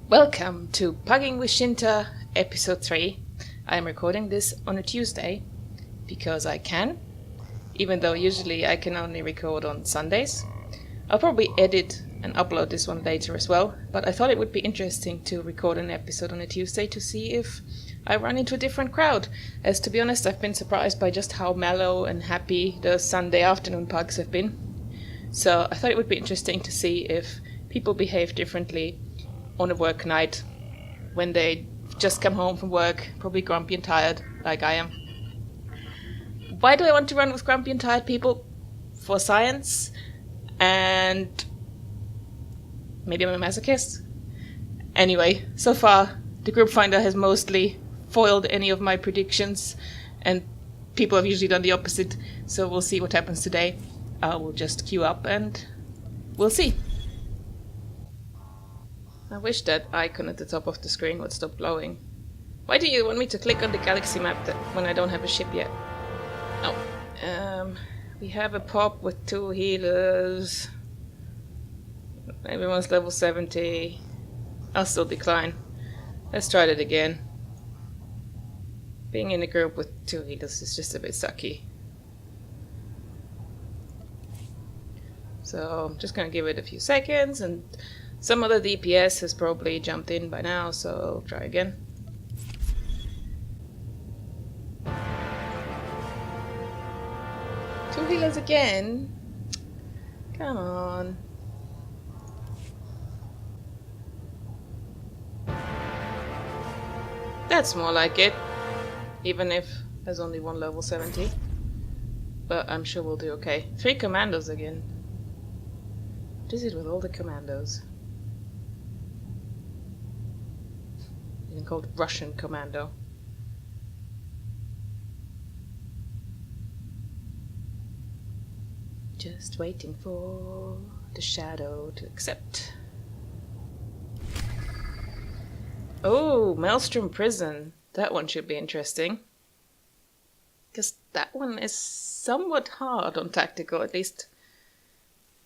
Welcome to Pugging with Shintar, episode 3. I am recording this on a Tuesday because I can, even though usually I can only record on Sundays. I'll probably edit and upload this one later as well, but I thought it would be interesting to record an episode on a Tuesday to see if I run into a different crowd. As to be honest, I've been surprised by just how mellow and happy the Sunday afternoon pugs have been. So I thought it would be interesting to see if people behave differently on a work night when they just come home from work, probably grumpy and tired, like I am. Why do I want to run with grumpy and tired people? For science, and maybe I'm a masochist. Anyway, so far the group finder has mostly foiled any of my predictions, and people have usually done the opposite, so we'll see what happens today. I will just queue up and we'll see. I wish that icon at the top of the screen would stop glowing. Why do you want me to click on the galaxy map when I don't have a ship yet? Oh, we have a pop with 2 healers. Maybe one's level 70. I'll still decline. Let's try that again. Being in a group with 2 healers is just a bit sucky. So I'm just gonna give it a few seconds, and some other DPS has probably jumped in by now, so I'll try again. Two healers again? Come on. That's more like it, even if there's only one level 70. But I'm sure we'll do okay. 3 commandos again. What is it with all the commandos? Even called Russian commando. Just waiting for the shadow to accept. Oh, Maelstrom prison. That one should be interesting. Because that one is somewhat hard on tactical, at least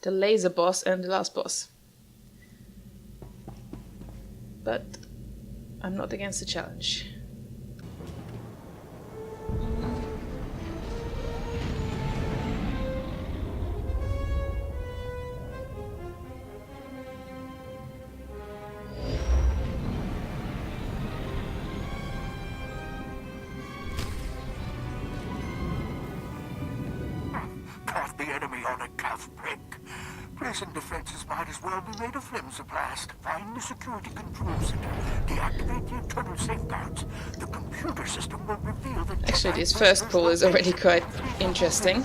the laser boss and the last boss. But I'm not against the challenge. Caught the enemy on a calf prick. Prison defenses might as well be made of flimsiplast. Find the security control center. Deactivate the internal safeguards. The computer system will reveal the... Actually, this first pull is already quite interesting.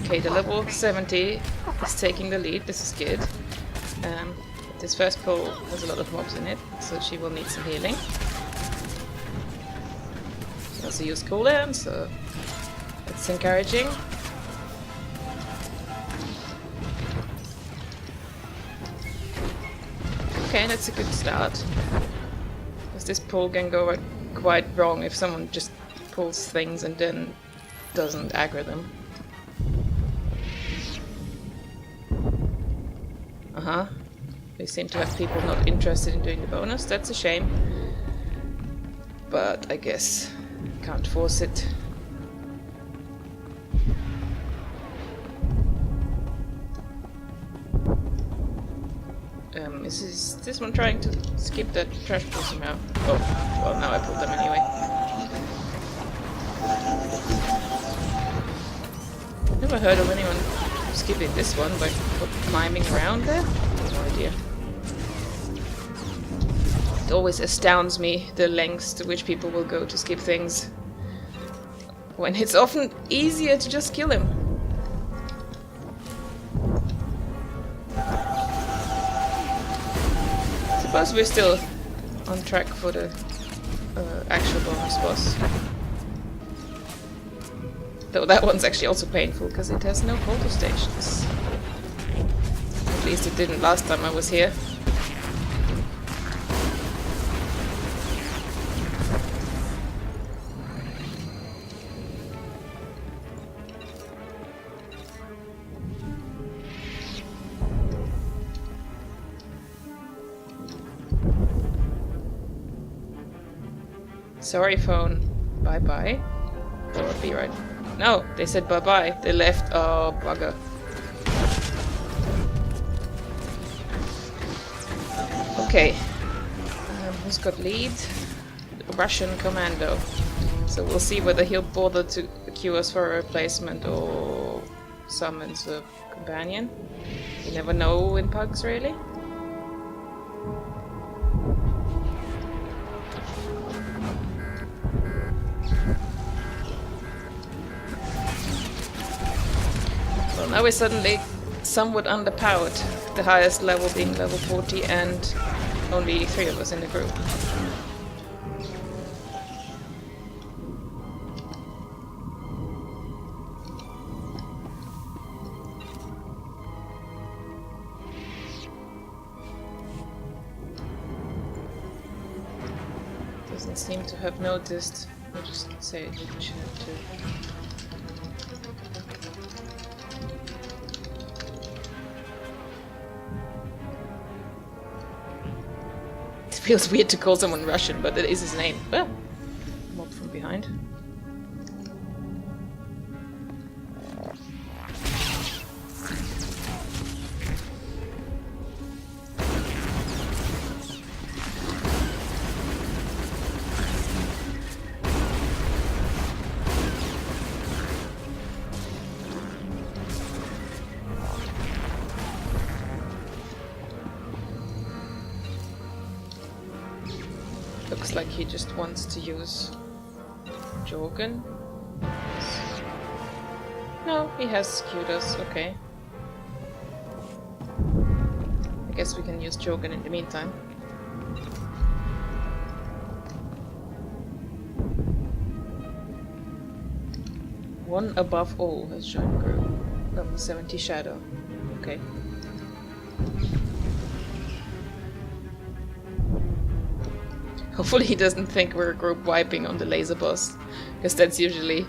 Okay, the level 70 is taking the lead. This is good. This first pull has a lot of mobs in it, so she will need some healing. She also used cooldown, so that's encouraging. Okay, that's a good start. Because this pull can go quite wrong if someone just pulls things and then doesn't aggro them. We seem to have people not interested in doing the bonus. That's a shame. But I guess can't force it. Is this one trying to skip that trash pull somehow? Oh, well, now I pulled them anyway. Never heard of anyone skipping this one by climbing around there? No idea. It always astounds me the lengths to which people will go to skip things, when it's often easier to just kill him. I suppose we're still on track for the actual bonus boss. Though that one's actually also painful because it has no photo stations. At least it didn't last time I was here. Sorry, phone. Bye-bye. That would be right. No, they said bye-bye. They left. Oh, bugger. Okay. Who's got lead? Russian commando. So we'll see whether he'll bother to queue us for a replacement or summons a companion. You never know in pugs, really. Well, now we're suddenly somewhat underpowered. The highest level being level 40 and only 3 of us in the group. Doesn't seem to have noticed. I'll just say it didn't have to. It feels weird to call someone Russian, but it is his name. Ah, mob from behind. Looks like he just wants to use Jorgen. No, he has queued us, okay. I guess we can use Jorgen in the meantime. One above all has joined group. Level 70 Shadow. Okay. Hopefully he doesn't think we're group wiping on the laser boss, because that's usually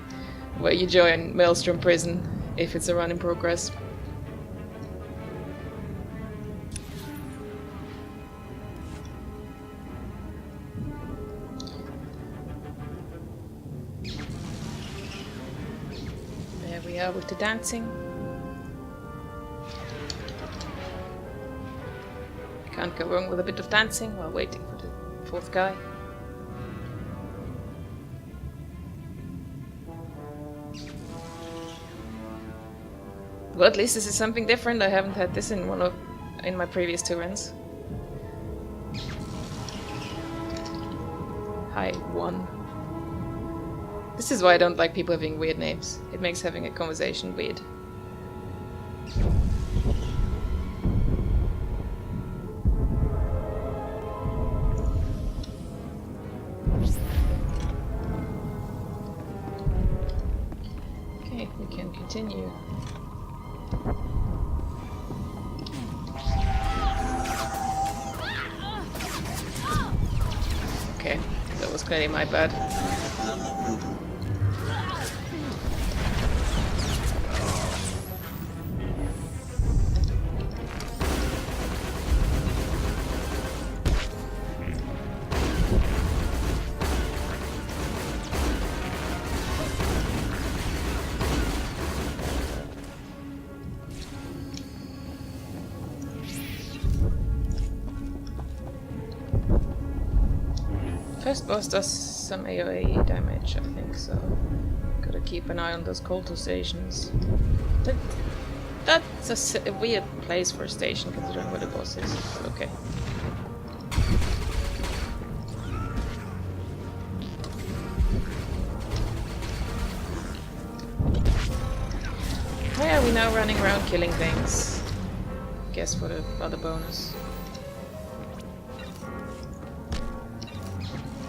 where you join Maelstrom prison if it's a run in progress. There we are with the dancing. Can't go wrong with a bit of dancing while waiting for the 4th guy. Well, at least this is something different. I haven't had this in my previous 2 runs. Hi, 1. This is why I don't like people having weird names. It makes having a conversation weird. We can continue. Okay, that was clearly my bad. First boss does some AoE damage, I think, so gotta keep an eye on those Kolto stations. That's a weird place for a station considering where the boss is, but okay. Why are we now running around killing things? Guess for the other bonus.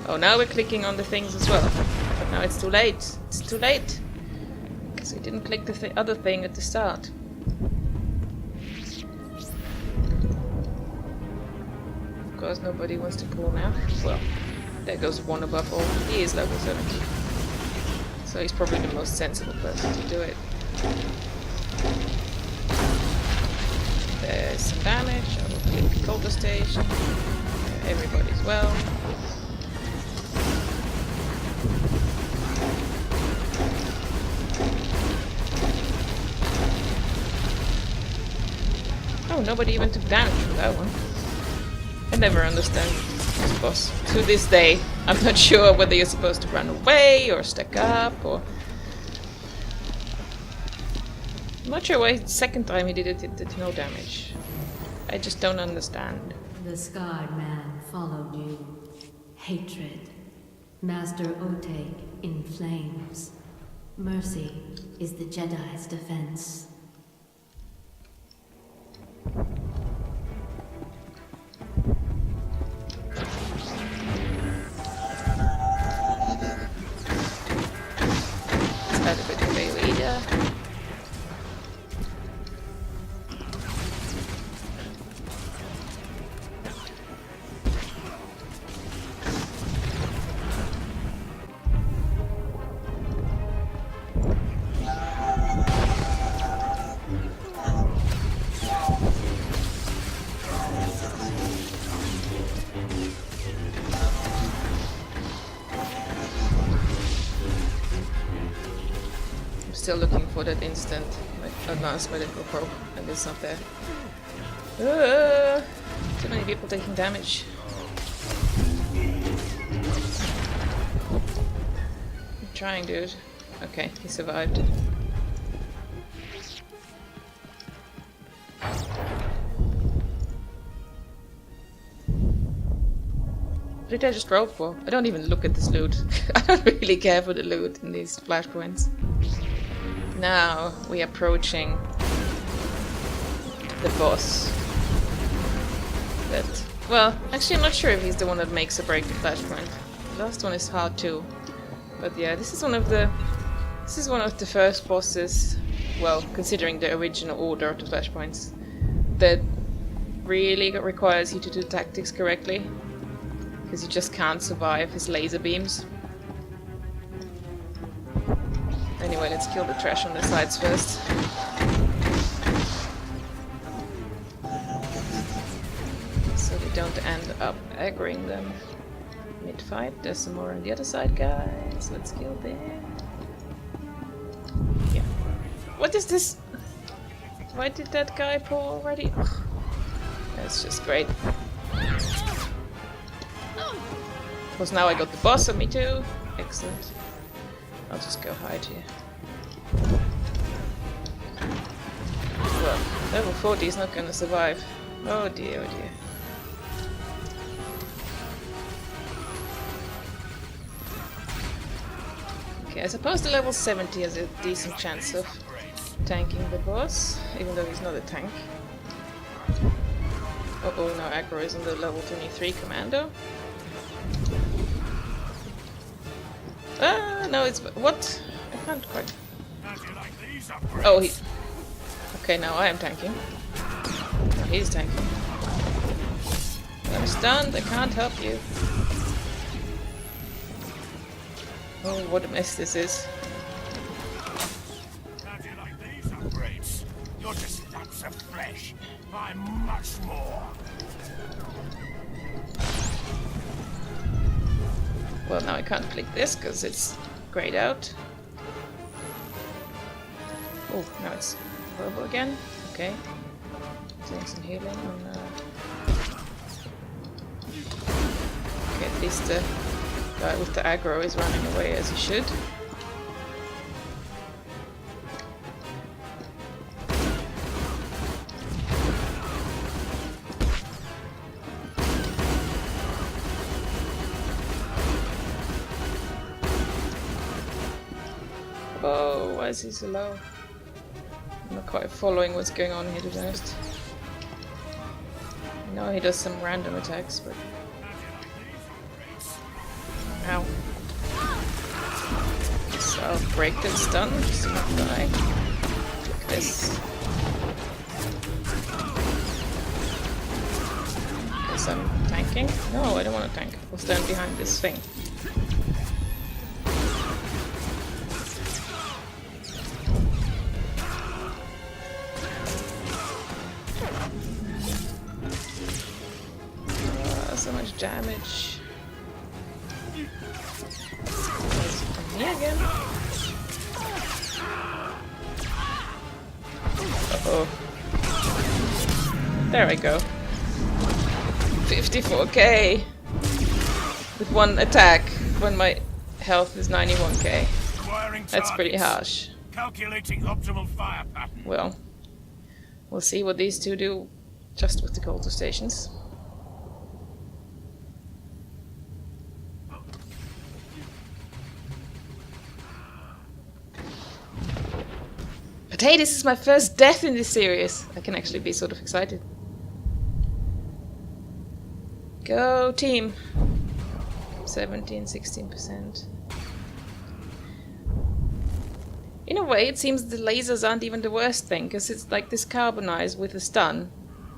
Oh, now we're clicking on the things as well. But now it's too late. It's too late. Because we didn't click the other thing at the start. Of course, nobody wants to pull now. Well, there goes 1 above all. He is level 70. So he's probably the most sensible person to do it. There's some damage. I will click Kolto station. Everybody's well. nobody even took damage from that one. I never understand this boss. To this day, I'm not sure whether you're supposed to run away or stack up or... I'm not sure why the second time he did it, it did no damage. I just don't understand. The scarred man followed you. Hatred. Master Oteg in flames. Mercy is the Jedi's defense. Let's add a bit of melee there. Still looking for that instant advanced medical probe, and it's not there. Too many people taking damage. I'm trying, dude. Okay, he survived. What did I just roll for? I don't even look at this loot. I don't really care for the loot in these flashpoints. Now we're approaching the boss. That, well, actually I'm not sure if he's the one that makes or breaks the flashpoint. The last one is hard too. But yeah, this is one of the first bosses, well, considering the original order of the flashpoints, that really requires you to do tactics correctly. Because you just can't survive his laser beams. Anyway, let's kill the trash on the sides first. So we don't end up aggroing them mid-fight. There's some more on the other side, guys. Let's kill them. Yeah. What is this? Why did that guy pull already? Ugh. That's just great. Because now I got the boss on me too. Excellent. I'll just go hide here. Well, level 40 is not gonna survive. Oh dear, oh dear. Okay, I suppose the level 70 has a decent chance of tanking the boss, even though he's not a tank. Uh-oh, now aggro is on the level 23 commando. Ah, no, it's... what? I can't quite... oh, he... okay, now I am tanking. Now he's tanking. I'm stunned, I can't help you. Oh, what a mess this is. You're just lumps of flesh. I'm much more. Well, now I can't click this because it's grayed out. Oh, now it's purple again. Okay. Doing some healing on okay, at least the guy with the aggro is running away as he should. Oh, why is he so low? I'm not quite following what's going on here, to be honest. I know he does some random attacks, but... ow. So I'll break that stun, just to not die. Like this. Guess I'm tanking? No, I don't want to tank. I'll stand behind this thing. So much damage. Me again. Uh-oh. There I go. 54k! With one attack when my health is 91k. That's pretty harsh. Calculating optimal fire pattern. Well, we'll see what these two do just with the culture stations. But hey, this is my first death in this series. I can actually be sort of excited. Go team. 16%. In a way, it seems the lasers aren't even the worst thing, because it's like this carbonized with a stun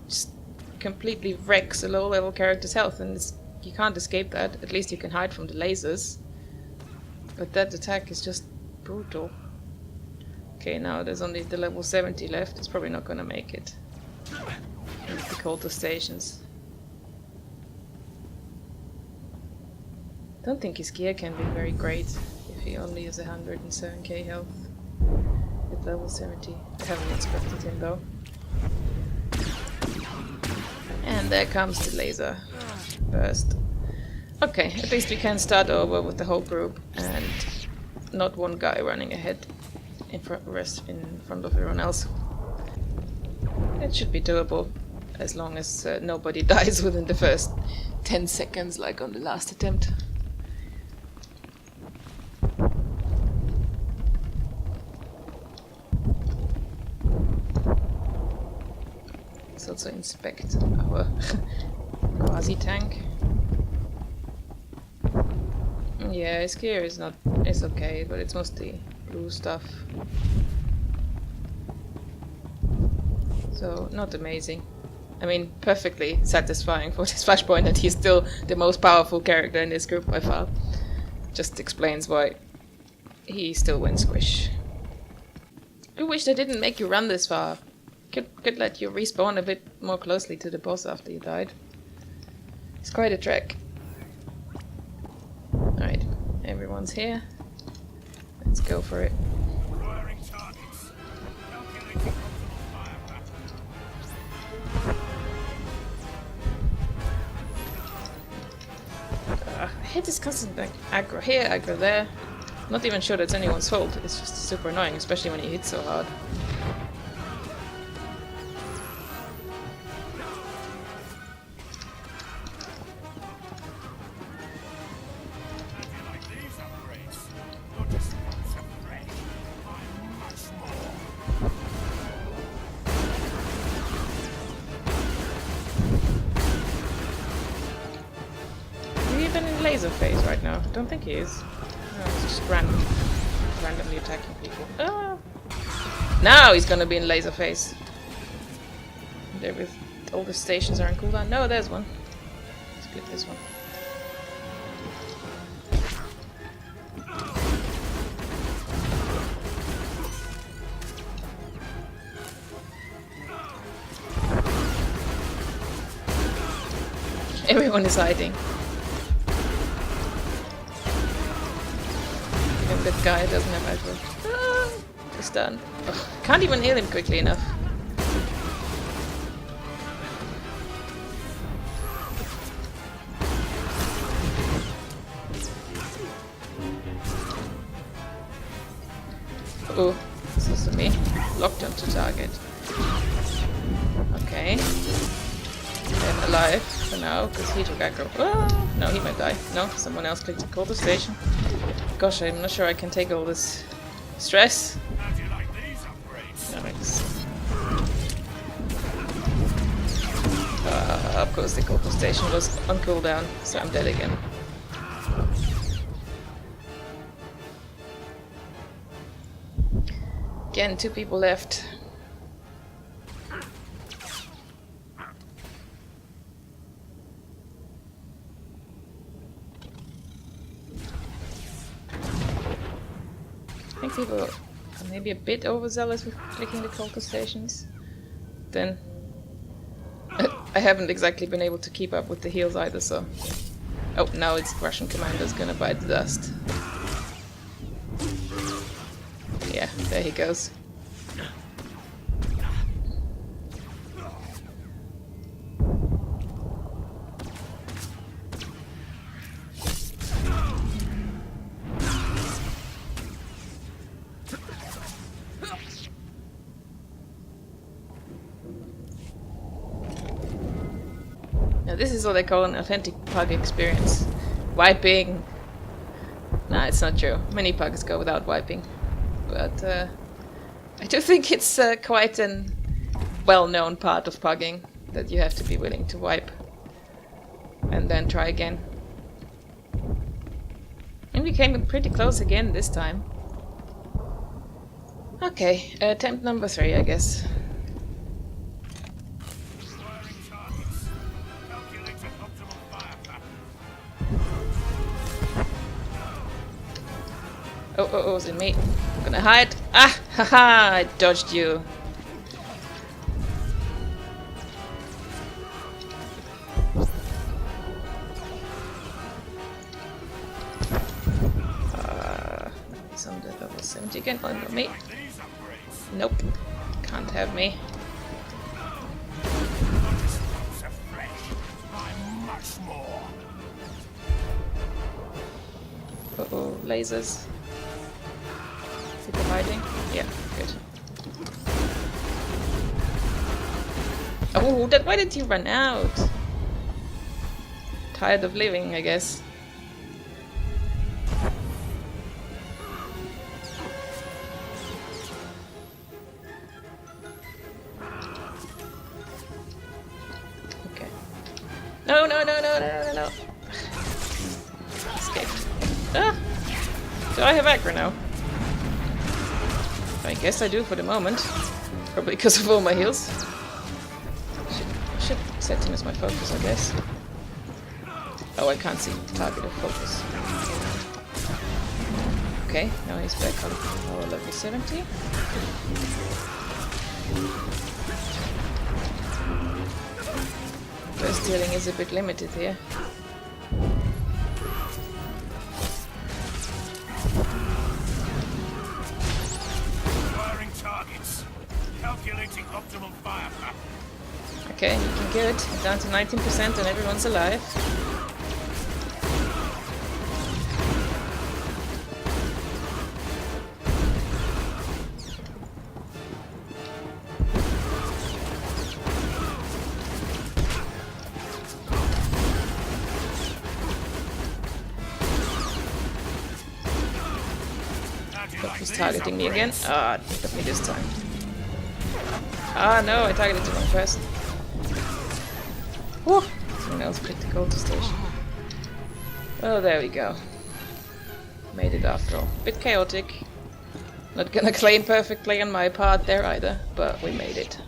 just completely wrecks a low-level character's health, and you can't escape that. At least you can hide from the lasers. But that attack is just brutal. Okay, now there's only the level 70 left. It's probably not gonna make it. With the culture stations. Don't think his gear can be very great if he only has 107k health with level 70. I haven't expected him though. And there comes the laser burst. Okay, at least we can start over with the whole group and not one guy running ahead in front of everyone else. It should be doable as long as nobody dies within the first 10 seconds like on the last attempt. Let's also inspect our quasi-tank. Yeah, his gear is okay, but it's mostly blue stuff. So, not amazing. I mean, perfectly satisfying for this flashpoint that he's still the most powerful character in this group by far. Just explains why he still wins Squish. I wish they didn't make you run this far. Could let you respawn a bit more closely to the boss after you died. It's quite a trek. Alright, everyone's here. Let's go for it. I hate this constant like, aggro here, aggro there. Not even sure that's anyone's fault. It's just super annoying, especially when you hit so hard. Laser phase right now. I don't think he is. No, he's just randomly attacking people. Ah! Now he's gonna be in laser phase. There with all the stations are on cooldown. No, there's one. Split this one. Everyone is hiding. That guy doesn't have aggro. Ah, he's done. Ugh, can't even heal him quickly enough. Oh, this is me. Locked onto target. Okay. I'm alive for now, because he took aggro. Oh, no, he might die. No, someone else clicked the culture station. Gosh, I'm not sure I can take all this stress. How do you like these upgrades? Nice. Of course the culture station was on cooldown, so I'm dead again. Again, 2 people left. I think people are maybe a bit overzealous with clicking the culture stations. Then I haven't exactly been able to keep up with the heals either, so... Oh, now it's Russian commander's gonna bite the dust. Yeah, there he goes. This is what I call an authentic pug experience. Wiping. Nah, it's not true. Many pugs go without wiping. But I do think it's quite an well-known part of pugging that you have to be willing to wipe and then try again. And we came pretty close again this time. Okay, attempt number 3, I guess. Oh, is it me? I'm gonna hide. Ah, haha, I dodged you. He's on the level 70 again. Oh, not me. Nope. Can't have me. Uh-oh, lasers. People hiding? Yeah, good. Oh, why did you run out? Tired of living, I guess. Okay. No. Escape. Ah! Do I have aggro now? I guess I do for the moment. Probably because of all my heals. Should set him as my focus, I guess. Oh, I can't see the target of focus. Okay, now he's back on our level 70. Burst healing is a bit limited here. Okay, looking good. Down to 19% and everyone's alive. Oh, he's targeting me again. Ah, it got me this time. Ah, no, I targeted the wrong person. Whew. Someone else picked the gold station. Oh, there we go. Made it after all. Bit chaotic. Not gonna claim perfectly on my part there either, but we made it.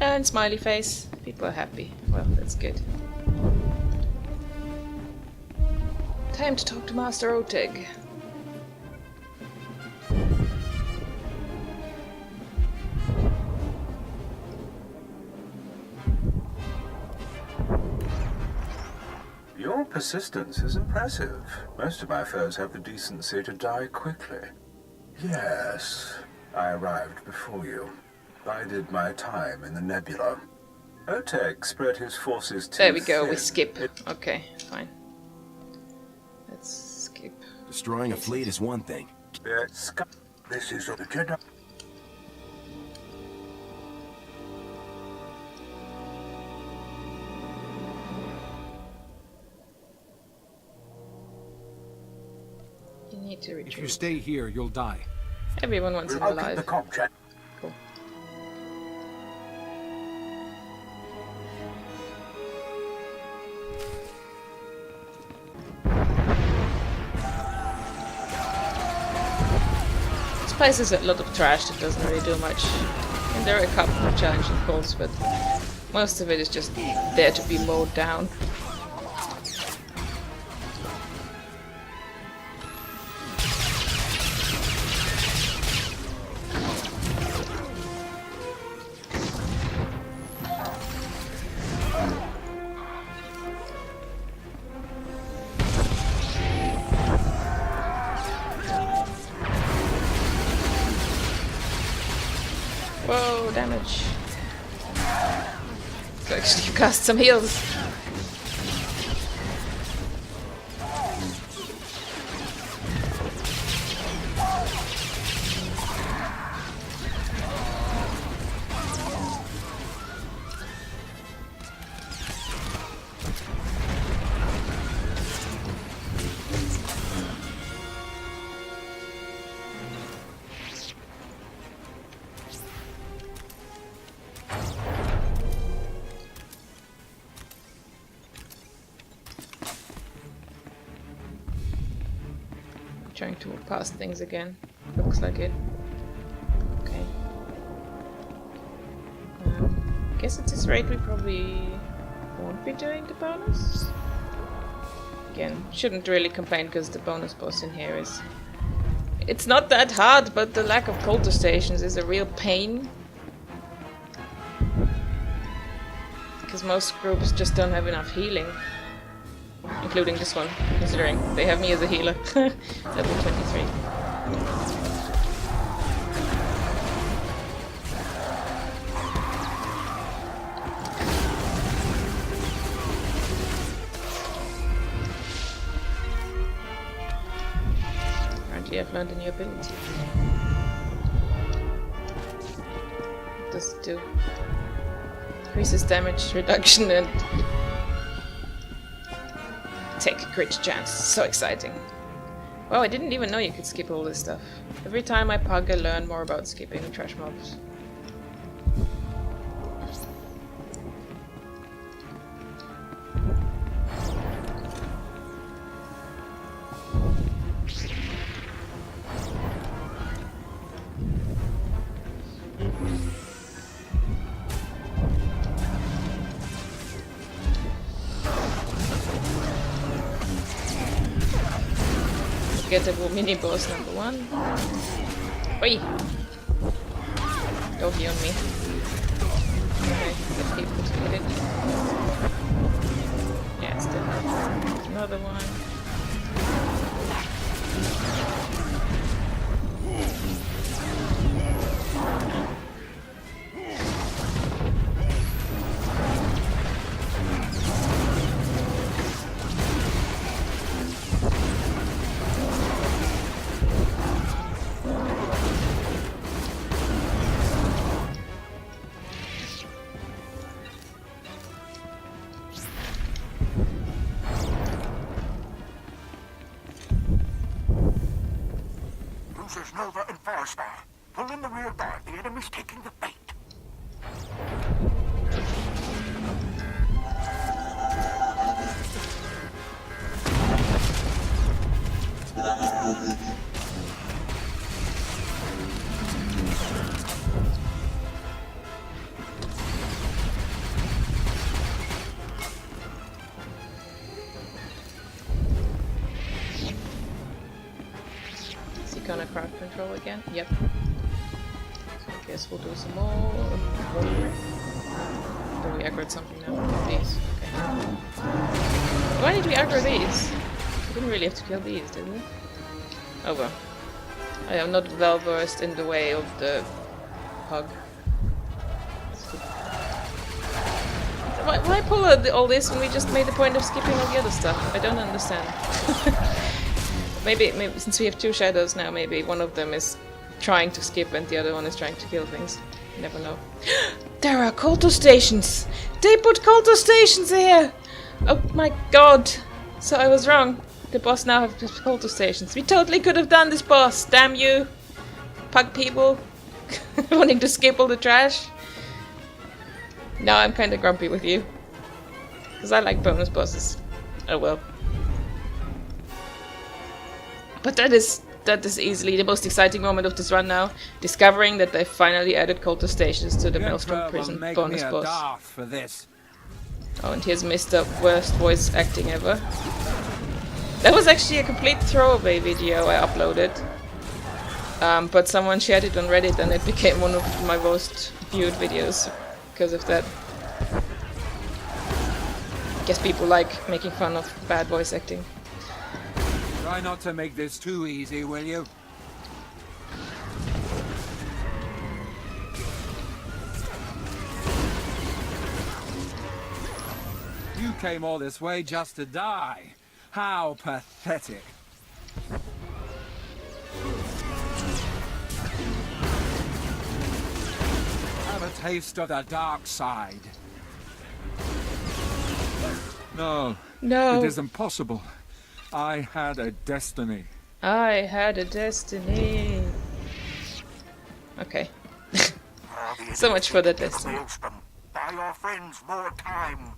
And smiley face. People are happy. Well, that's good. Time to talk to Master Oteg. Your persistence is impressive. Most of my foes have the decency to die quickly. Yes, I arrived before you. Bided my time in the nebula. Oteg spread his forces too There we go, thin. we skip. Okay, fine. Let's skip. Destroying a fleet is one thing. This is the Jedi. You need to retreat. If you stay here, you'll die. Everyone wants him I'll keep the alive. comp check. Cool. This place is a lot of trash that doesn't really do much. And there are a couple of challenging calls, but most of it is just there to be mowed down. Whoa, damage. So actually you cast some heals. Trying to move past things again. Looks like it. Okay. Guess at this rate we probably won't be doing the bonus. Again, shouldn't really complain because the bonus boss in here is... It's not that hard, but the lack of culture stations is a real pain. Because most groups just don't have enough healing. Including this one, considering they have me as a healer. Level 23. Apparently I've learned a new ability. What does it do? Increases damage reduction and take a crit chance. So exciting. Wow, I didn't even know you could skip all this stuff. Every time I pug, I learn more about skipping trash mobs. Forgettable mini boss number 1. Oi! Doggy on me. Okay, let's keep it. Yeah, it's dead. Another one. Users Nova and Firestar. Pull in the rear guard. The enemy's taking the bait. Gonna crowd control again? Yep. So I guess we'll do some more. Oh, we aggroed something now. These. Okay. Why did we aggro these? We didn't really have to kill these, did we? Oh well. I am not well versed in the way of the pug. Why pull all this when we just made the point of skipping all the other stuff? I don't understand. Maybe since we have 2 shadows now, maybe one of them is trying to skip and the other one is trying to kill things. You never know. There are culto stations! They put culto stations here! Oh my god! So I was wrong. The boss now has culto stations. We totally could have done this boss! Damn you! Pug people! Wanting to skip all the trash. Now I'm kinda grumpy with you. Because I like bonus bosses. Oh well. But that is easily the most exciting moment of this run now. Discovering that they finally added culto stations to the Maelstrom prison bonus boss. For this. Oh, and here's Mr. Worst voice acting ever. That was actually a complete throwaway video I uploaded. But someone shared it on Reddit and it became one of my most viewed videos because of that. I guess people like making fun of bad voice acting. Try not to make this too easy, will you? You came all this way just to die. How pathetic. Have a taste of the dark side. No. No. It is impossible. I had a destiny. I had a destiny. Okay. So much for the destiny. Maelstrom. Buy your friends more time.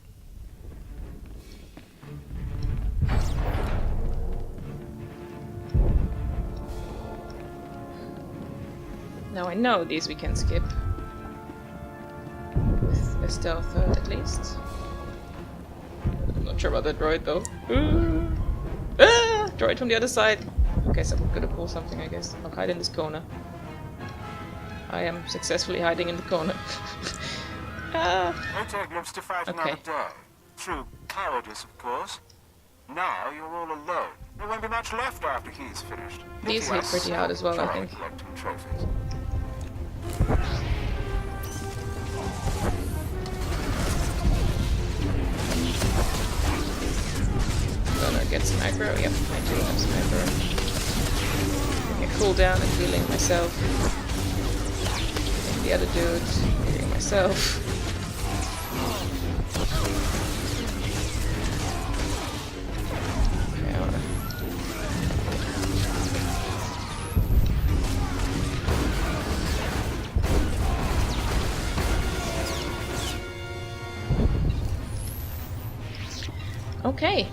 Now I know these we can skip. With a stealth third at least. I'm not sure about that droid though. Droid from the other side! Okay, so we're gonna pull something, I guess. I'll hide in this corner. I am successfully hiding in the corner. Oteg lives to fight Okay. another day. Through cowardice, of course. Now you're all alone. There won't be much left after he's finished. These Pity hit pretty hard as well, I think. collecting trophies. Gonna get some aggro. Yep, I do have some aggro. Getting a cooldown and healing myself. And the other dude, healing myself. Okay, I wanna... Okay.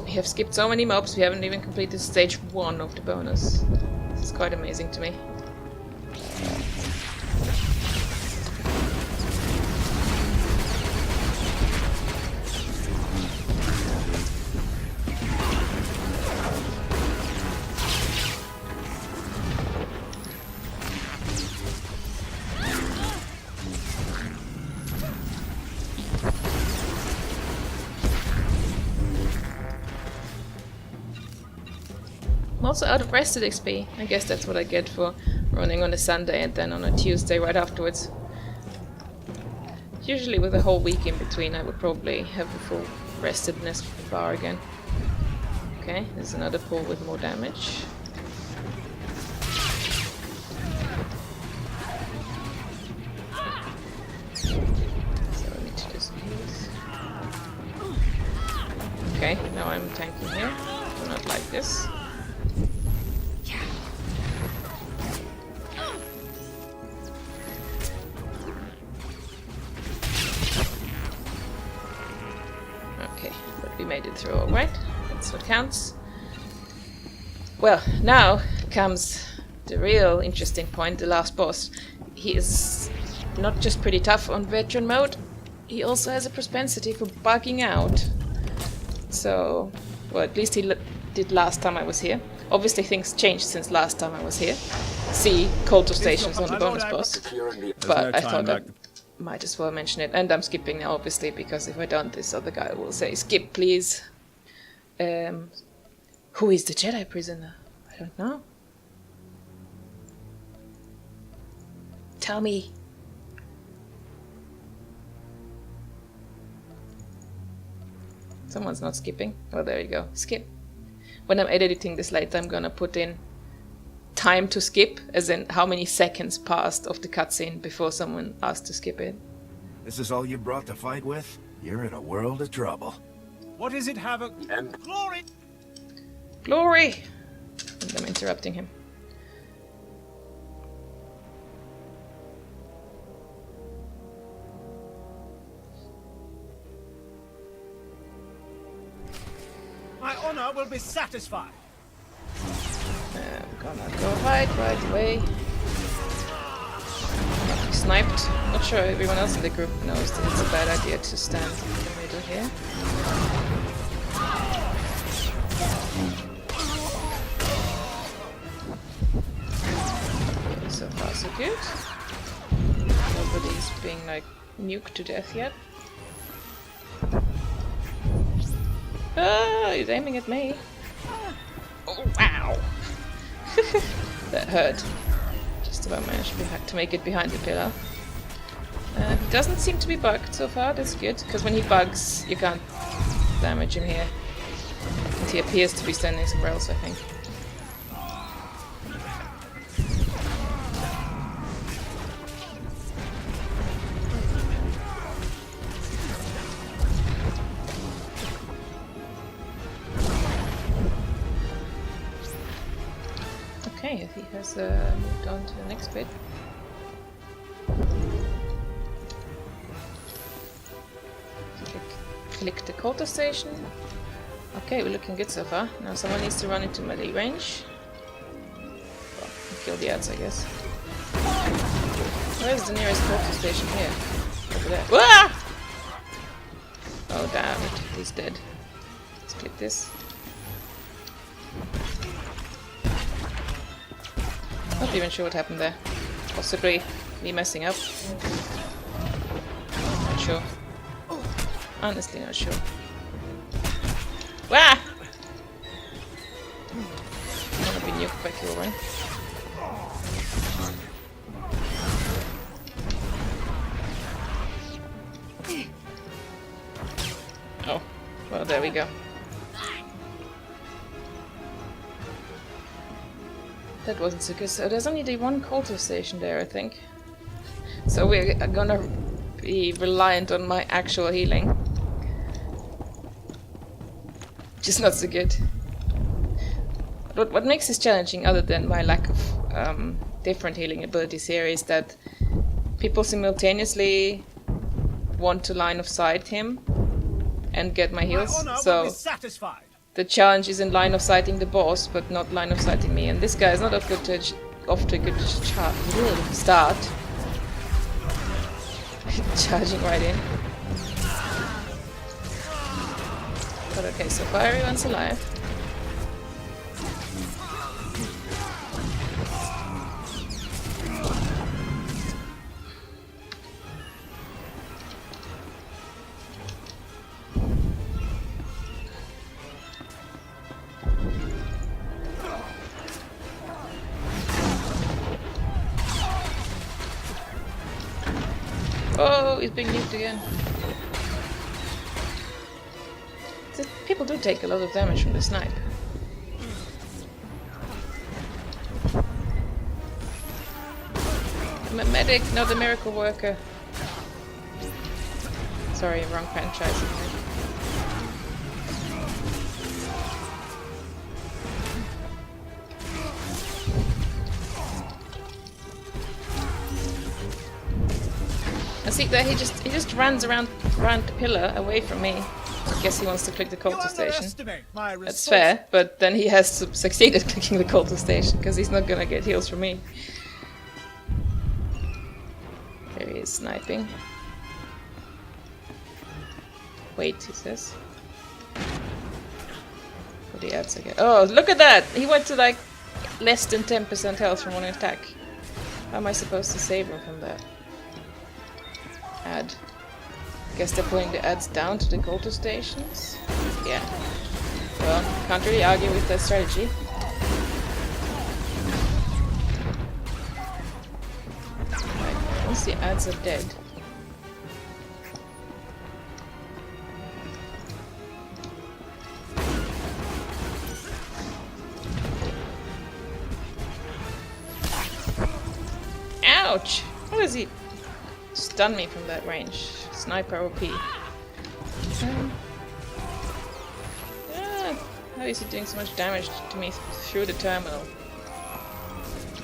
We have skipped so many mobs, we haven't even completed stage 1 of the bonus. This is quite amazing to me. I'm also out of rested XP. I guess that's what I get for running on a Sunday and then on a Tuesday right afterwards. Usually with a whole week in between I would probably have a full restedness bar again. Okay, there's another pull with more damage. So I need to do some heals. Okay, now I'm tanking here. Do not like this. Okay, but we made it through alright. That's what counts. Well, now comes the real interesting point, the last boss. He is not just pretty tough on veteran mode, he also has a propensity for bugging out. So, well, at least he did last time I was here. Obviously things changed since last time I was here. See Culto Stations on the bonus boss. But I thought I might as well mention it. And I'm skipping now, obviously, because if I don't, this other guy will say, skip, please. Who is the Jedi prisoner? I don't know. Tell me. Someone's not skipping. Oh, there you go. Skip. When I'm editing this later, I'm gonna put in time to skip, as in how many seconds passed of the cutscene before someone asked to skip it. This is all you brought to fight with? You're in a world of trouble. What is it, Havoc? And Glory! Glory! And I'm interrupting him. My honor will be satisfied. I'm gonna go hide right away. Not be sniped. Not sure everyone else in the group knows that it's a bad idea to stand in the middle here. Okay, so far so good. Nobody's being like nuked to death yet. Ah, he's aiming at me. Oh, wow! That hurt. Just about managed to make it behind the pillar. He doesn't seem to be bugged so far, that's good, because when he bugs, you can't damage him here. And he appears to be standing somewhere else, I think. Okay, he has moved on to the next bit. Click the quarter station. Okay, we're looking good so far. Now someone needs to run into melee range. Well, kill the ads, I guess. Where's the nearest quarter station here? Over there. Wah! Oh damn it, he's dead. Let's click this. Not even sure what happened there. Possibly me messing up. Not sure. Honestly not sure. Wah! I'm gonna be nuked by Kilburn. Oh, well there we go. That wasn't so good. So there's only the one culture station there, I think. So we're gonna be reliant on my actual healing. Just not so good. But what makes this challenging, other than my lack of different healing abilities here, is that people simultaneously want to line of sight him and get my heals. So the challenge is in line of sighting the boss, but not line of sighting me. And this guy is not off to a good start. Charging right in. But okay, so far everyone's alive. Oh, he's being nuked again. People do take a lot of damage from the snipe. I'm a medic, not a miracle worker. Sorry, wrong franchise. And see there, he just runs around the pillar away from me. I guess he wants to click the culture station. That's fair, but then he has to succeed at clicking the culture station, because he's not gonna get heals from me. There he is, sniping. Wait, he says. For the ads again. Oh, look at that! He went to like less than 10% health from one attack. How am I supposed to save him from that? Ad. Guess they're putting the ads down to the culture stations? Yeah. Well, can't really argue with that strategy. Right, once the ads are dead. Ouch! How does he stun me from that range? Sniper OP. How is he doing so much damage to me through the terminal?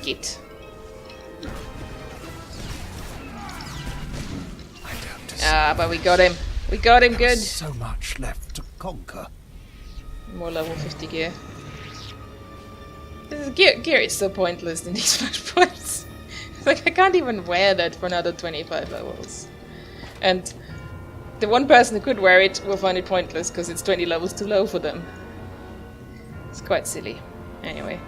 Git. Ah, but we got him. We got him good. So much left to conquer. More level 50 gear. Gear is so pointless in these flashpoints. Like, I can't even wear that for another 25 levels. And the one person who could wear it will find it pointless because it's 20 levels too low for them. It's quite silly. Anyway.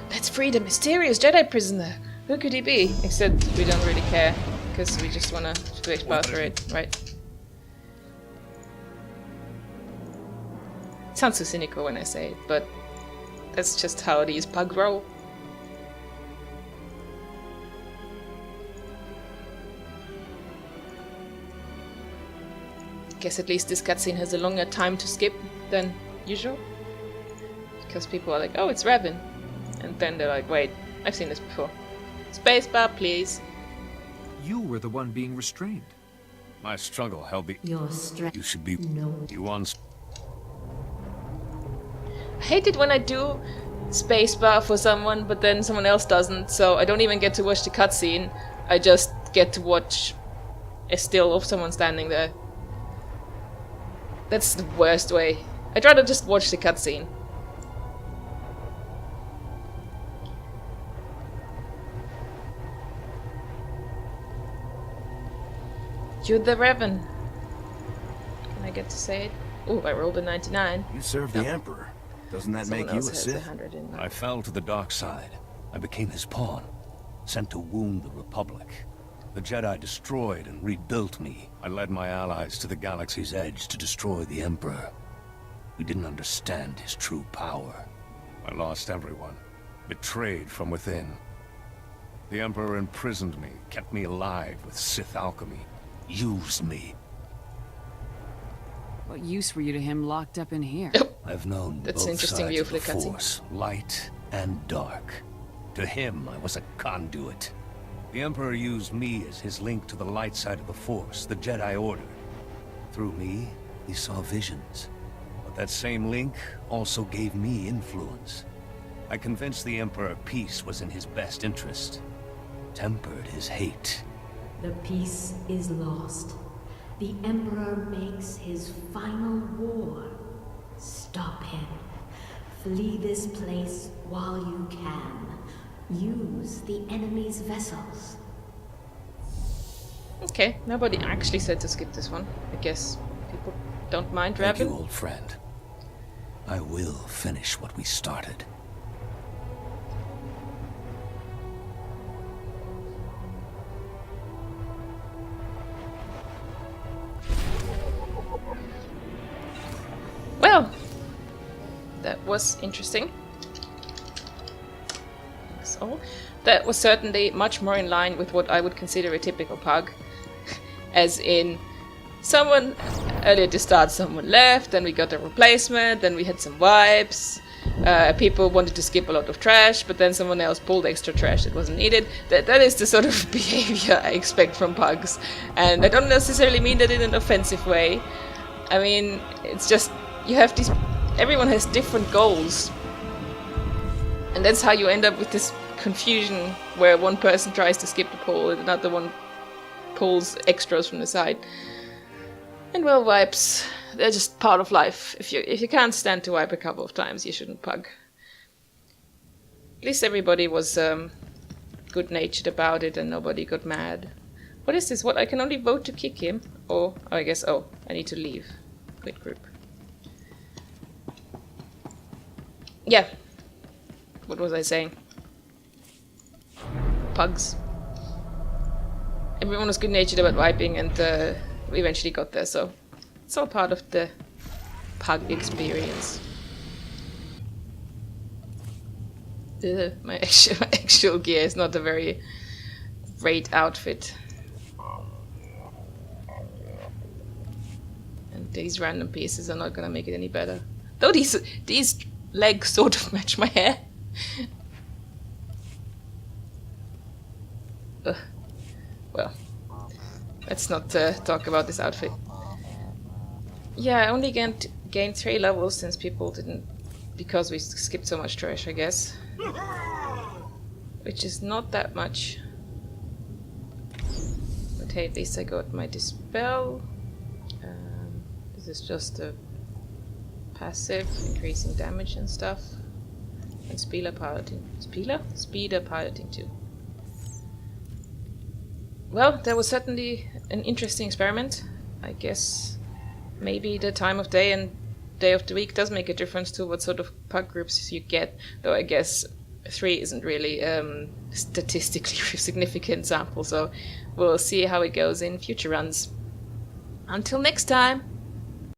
Let's free the mysterious Jedi prisoner! Who could he be? Except we don't really care, because we just wanna do explore it, right? It sounds so cynical when I say it, but that's just how these pugs roll. Guess at least this cutscene has a longer time to skip than usual. Because people are like, oh, it's Revan. And then they're like, wait, I've seen this before. Spacebar, please. You were the one being restrained. My struggle, Helby. Your strength. You should be. No. You once. I hate it when I do spacebar for someone, but then someone else doesn't, so I don't even get to watch the cutscene. I just get to watch a still of someone standing there. That's the worst way. I'd rather just watch the cutscene. You're the Revan. Can I get to say it? Oh, I rolled a 99. You serve the Emperor. Doesn't that Someone make you a else has Sith? 100 in I fell to the dark side. I became his pawn, sent to wound the Republic. The Jedi destroyed and rebuilt me. I led my allies to the galaxy's edge to destroy the Emperor. We didn't understand his true power. I lost everyone, betrayed from within. The Emperor imprisoned me, kept me alive with Sith alchemy, used me. What use were you to him locked up in here? I've known That's both an interesting sides view of for the the cutscene. Force, light and dark. To him, I was a conduit. The Emperor used me as his link to the light side of the Force, the Jedi Order. Through me, he saw visions. But that same link also gave me influence. I convinced the Emperor peace was in his best interest. Tempered his hate. The peace is lost. The Emperor makes his final war. Stop him. Flee this place while you can. Use the enemy's vessels. Okay, nobody actually said to skip this one. I guess people don't mind Thank you, Revan. old friend. I will finish what we started. Well, that was interesting. So, that was certainly much more in line with what I would consider a typical pug. As in, someone, earlier to start, someone left, then we got a replacement, then we had some wipes. People wanted to skip a lot of trash, but then someone else pulled extra trash that wasn't needed. That is the sort of behavior I expect from pugs. And I don't necessarily mean that in an offensive way. I mean, it's just, you have these, everyone has different goals. And that's how you end up with this confusion where one person tries to skip the pull and another one pulls extras from the side. And well, wipes, they're just part of life. If you can't stand to wipe a couple of times, you shouldn't pug. At least everybody was good-natured about it and nobody got mad. What is this? What? I can only vote to kick him? Or, oh, I guess, oh, I need to leave. Quit group. Yeah. What was I saying? Pugs. Everyone was good-natured about wiping and we eventually got there, so it's all part of the pug experience. My actual gear is not a very great outfit. And these random pieces are not gonna make it any better. Though these legs sort of match my hair. Well, let's not talk about this outfit. Yeah, I only gained 3 levels since people didn't... because we skipped so much trash, I guess. Which is not that much. But hey, at least I got my Dispel. This is just a passive, increasing damage and stuff. And Speeder Piloting. Speeder Piloting too. Well, that was certainly an interesting experiment. I guess maybe the time of day and day of the week does make a difference to what sort of pug groups you get. Though I guess 3 isn't really statistically significant sample, so we'll see how it goes in future runs. Until next time!